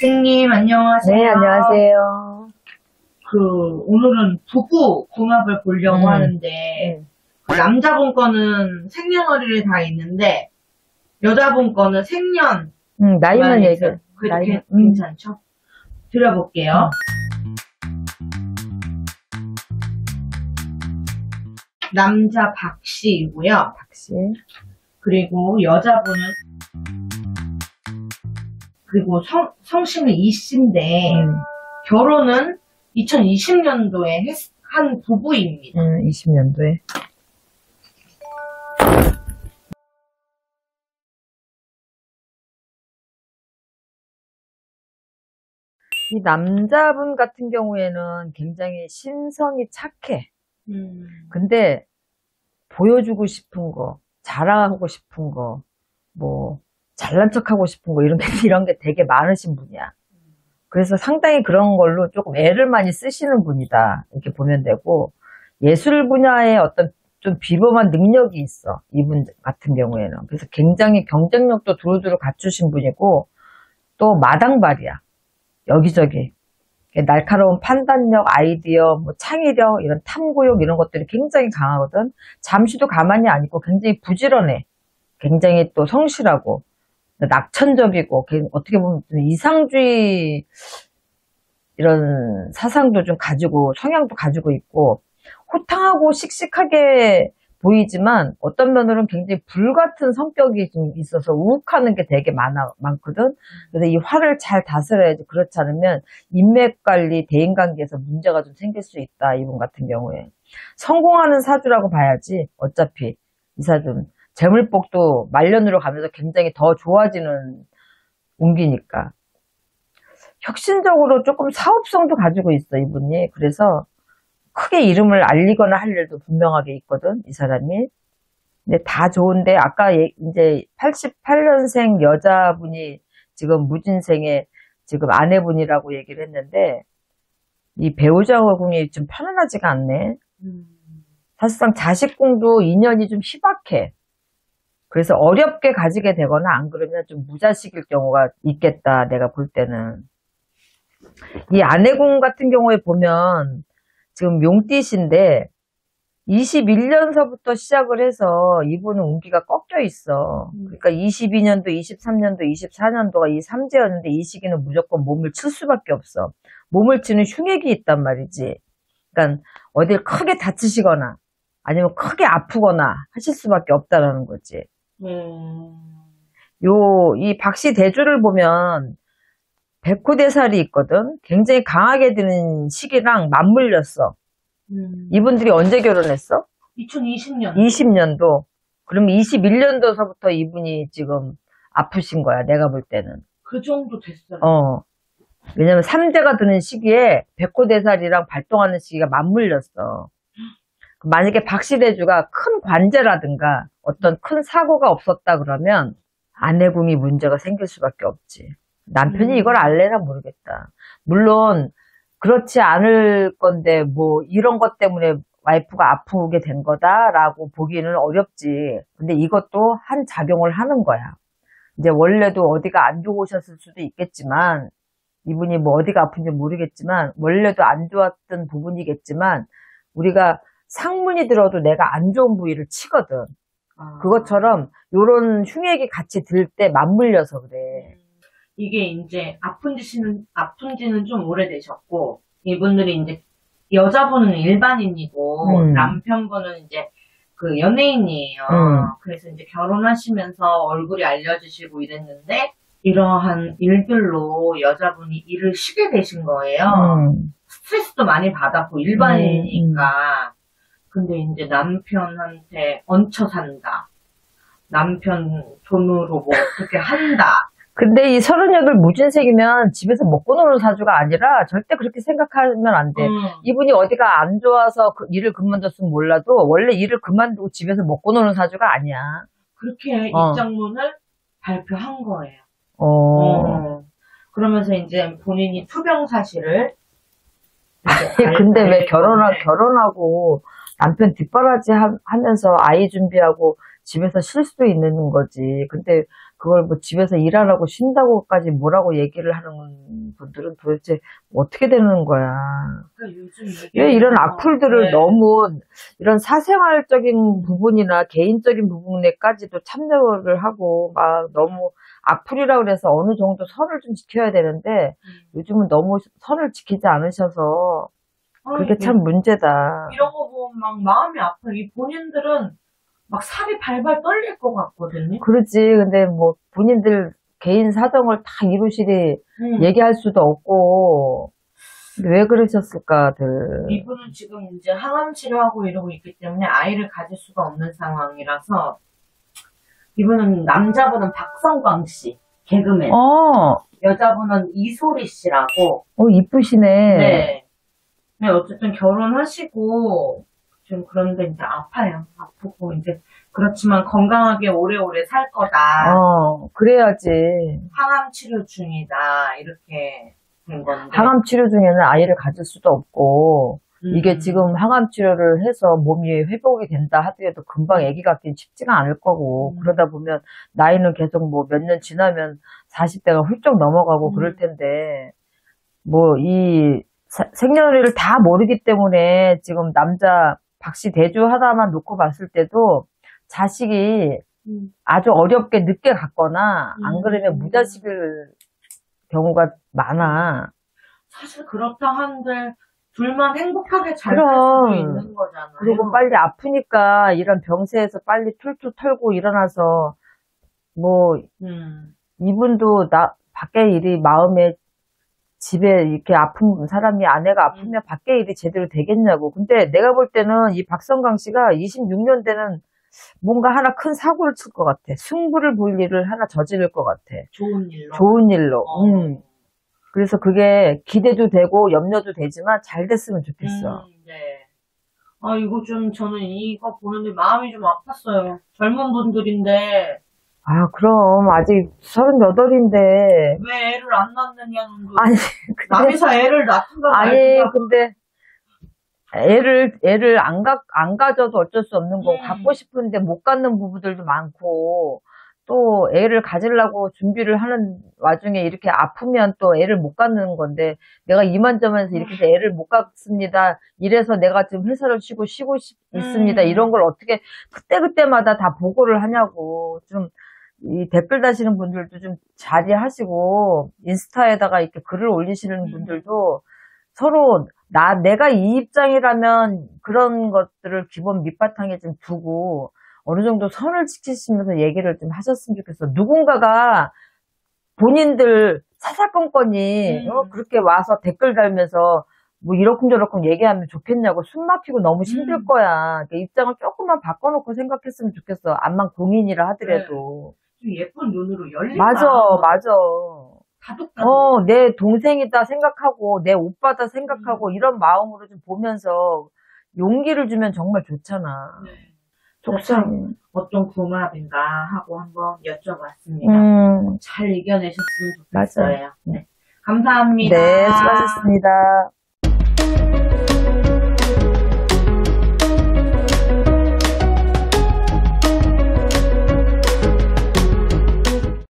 선생님, 안녕하세요. 네, 안녕하세요. 오늘은 부부 궁합을 보려고 하는데, 남자분 거는 생년월일이 다 있는데, 여자분 거는 생년. 나이만 얘기해. 그렇게 괜찮죠? 드려볼게요. 남자 박씨이고요. 박씨. 그리고 여자분은, 그리고 성씨는 이씨인데, 결혼은 2020년도에 한 부부입니다. 20년도에. 이 남자분 같은 경우에는 굉장히 심성이 착해. 근데 보여주고 싶은 거, 자랑하고 싶은 거, 뭐 잘난 척하고 싶은 거 이런 게 되게 많으신 분이야. 그래서 상당히 그런 걸로 조금 애를 많이 쓰시는 분이다. 이렇게 보면 되고, 예술 분야에 어떤 좀 비범한 능력이 있어. 이분 같은 경우에는. 그래서 굉장히 경쟁력도 두루두루 갖추신 분이고, 또 마당발이야. 여기저기. 날카로운 판단력, 아이디어, 뭐 창의력, 이런 탐구욕 이런 것들이 굉장히 강하거든. 잠시도 가만히 안 있고 굉장히 부지런해. 굉장히 또 성실하고 낙천적이고 어떻게 보면 이상주의 이런 사상도 좀 가지고 성향도 가지고 있고 호탕하고 씩씩하게 보이지만 어떤 면으로는 굉장히 불같은 성격이 좀 있어서 우욱하는 게 되게 많거든. 그래서 이 화를 잘 다스려야지. 그렇지 않으면 인맥 관리, 대인관계에서 문제가 좀 생길 수 있다. 이분 같은 경우에. 성공하는 사주라고 봐야지. 어차피 이 사주는. 재물복도 말년으로 가면서 굉장히 더 좋아지는 운기니까. 혁신적으로 조금 사업성도 가지고 있어, 이분이. 그래서 크게 이름을 알리거나 할 일도 분명하게 있거든, 이 사람이. 근데 다 좋은데, 아까 이제 88년생 여자분이 지금 무진생의 지금 아내분이라고 얘기를 했는데, 이 배우자궁이 좀 편안하지가 않네. 사실상 자식궁도 인연이 좀 희박해. 그래서 어렵게 가지게 되거나 안 그러면 좀 무자식일 경우가 있겠다, 내가 볼 때는. 이 아내궁 같은 경우에 보면 지금 용띠신데 21년서부터 시작을 해서 이분은 운기가 꺾여 있어. 그러니까 22년도, 23년도, 24년도가 이 삼재였는데 이 시기는 무조건 몸을 칠 수밖에 없어. 몸을 치는 흉액이 있단 말이지. 그러니까 어딜 크게 다치시거나 아니면 크게 아프거나 하실 수밖에 없다라는 거지. 이 박씨 대주를 보면 백호대살이 있거든. 굉장히 강하게 드는 시기랑 맞물렸어. 이분들이 언제 결혼했어? 2020년. 20년도. 그럼 21년도서부터 이분이 지금 아프신 거야. 내가 볼 때는. 그 정도 됐어요. 왜냐면 3대가 드는 시기에 백호대살이랑 발동하는 시기가 맞물렸어. 만약에 박씨대주가 큰 관제라든가 어떤 큰 사고가 없었다 그러면 아내궁이 문제가 생길 수밖에 없지. 남편이 이걸 알래나 모르겠다. 물론 그렇지 않을 건데 뭐 이런 것 때문에 와이프가 아프게 된 거다라고 보기는 어렵지. 근데 이것도 한 작용을 하는 거야. 이제 원래도 어디가 안 좋으셨을 수도 있겠지만 이분이 뭐 어디가 아픈지 모르겠지만 원래도 안 좋았던 부분이겠지만 우리가 상문이 들어도 내가 안 좋은 부위를 치거든. 그것처럼 요런 흉액이 같이 들 때 맞물려서 그래. 이게 이제 아픈 지는 좀 오래되셨고, 이분들이 이제 여자분은 일반인이고, 남편분은 이제 그 연예인이에요. 그래서 이제 결혼하시면서 얼굴이 알려지시고 이랬는데, 이러한 일들로 여자분이 일을 쉬게 되신 거예요. 스트레스도 많이 받았고, 일반인이니까. 근데 이제 남편한테 얹혀 산다. 남편 돈으로 뭐 어떻게 한다. 근데 이 38 무진색이면 집에서 먹고 노는 사주가 아니라 절대 그렇게 생각하면 안 돼. 이분이 어디가 안 좋아서 일을 그만뒀으면 몰라도 원래 일을 그만두고 집에서 먹고 노는 사주가 아니야. 그렇게 입장문을 발표한 거예요. 그러면서 이제 본인이 투병 사실을 근데 왜 결혼하고 남편 뒷바라지 하면서 아이 준비하고 집에서 쉴 수도 있는 거지. 근데 그걸 뭐 집에서 일 안 하고 쉰다고까지 뭐라고 얘기를 하는 분들은 도대체 어떻게 되는 거야. 그러니까 요즘 왜 이런 악플들을 네. 너무 이런 사생활적인 부분이나 개인적인 부분에까지도 참여를 하고 막 너무 악플이라 그래서 어느 정도 선을 좀 지켜야 되는데 요즘은 너무 선을 지키지 않으셔서 그게 참 문제다. 이런 거 보면 막 마음이 아파요. 이 본인들은 막 살이 발발 떨릴 것 같거든요. 그렇지. 근데 뭐 본인들 개인 사정을 다 이루시리 얘기할 수도 없고 왜 그러셨을까들. 이분은 지금 이제 항암 치료하고 이러고 있기 때문에 아이를 가질 수가 없는 상황이라서 이분은 남자분은 박성광 씨 개그맨. 여자분은 이소리 씨라고. 이쁘시네. 네. 네, 어쨌든 결혼하시고 좀 그런데 이제 아파요. 아프고 이제 그렇지만 건강하게 오래오래 살 거다. 그래야지. 항암 치료 중이다. 이렇게 된 건데. 항암 치료 중에는 아이를 가질 수도 없고 이게 지금 항암 치료를 해서 몸이 회복이 된다 하더라도 금방 아기 갖기는 쉽지가 않을 거고 그러다 보면 나이는 계속 뭐 몇 년 지나면 40대가 훌쩍 넘어가고 그럴 텐데 뭐 이 생년월일을 다 모르기 때문에 지금 남자 박씨 대주 하나만 놓고 봤을 때도 자식이 아주 어렵게 늦게 갔거나 안 그러면 무자식일 경우가 많아. 사실 그렇다 한들 둘만 행복하게 잘 살 수도 있는 거잖아요. 그리고 빨리 아프니까 이런 병세에서 빨리 툴툴 털고 일어나서 뭐 이분도 밖에 일이 마음에 집에 이렇게 아픈 사람이 아내가 아프면 밖에 일이 제대로 되겠냐고. 근데 내가 볼 때는 이 박성광 씨가 26년 되는 뭔가 하나 큰 사고를 칠 것 같아. 승부를 볼 일을 하나 저지를 것 같아. 좋은 일로. 좋은 일로. 그래서 그게 기대도 되고 염려도 되지만 잘 됐으면 좋겠어. 네. 이거 좀 저는 이거 보는데 마음이 좀 아팠어요. 젊은 분들인데. 그럼 아직 38인데 왜 애를 안 낳느냐는 거. 아니 남이서 애를 낳든가 아니 근데 애를 안 가져도 어쩔 수 없는 거고 갖고 싶은데 못 갖는 부부들도 많고 또 애를 가지려고 준비를 하는 와중에 이렇게 아프면 또 애를 못 갖는 건데 내가 이만저만해서 이렇게 해서 애를 못 갖습니다. 이래서 내가 지금 회사를 쉬고 있습니다. 이런 걸 어떻게 그때그때마다 다 보고를 하냐고. 좀 이 댓글 다시는 분들도 좀 자제하시고 인스타에다가 이렇게 글을 올리시는 분들도 서로 내가 이 입장이라면 그런 것들을 기본 밑바탕에 좀 두고 어느 정도 선을 지키시면서 얘기를 좀 하셨으면 좋겠어. 누군가가 본인들 사사건건이 그렇게 와서 댓글 달면서 뭐 이러쿵저러쿵 얘기하면 좋겠냐고. 숨 막히고 너무 힘들 거야. 그러니까 입장을 조금만 바꿔놓고 생각했으면 좋겠어. 암만 공인이라 하더라도. 좀 예쁜 눈으로 열린다. 맞아. 다독다독. 내 동생이다 생각하고 내 오빠다 생각하고 이런 마음으로 좀 보면서 용기를 주면 정말 좋잖아. 네. 속상해. 어떤 궁합인가 하고 한번 여쭤봤습니다. 잘 이겨내셨으면 좋겠어요. 맞아요. 네. 감사합니다. 네, 수고하셨습니다.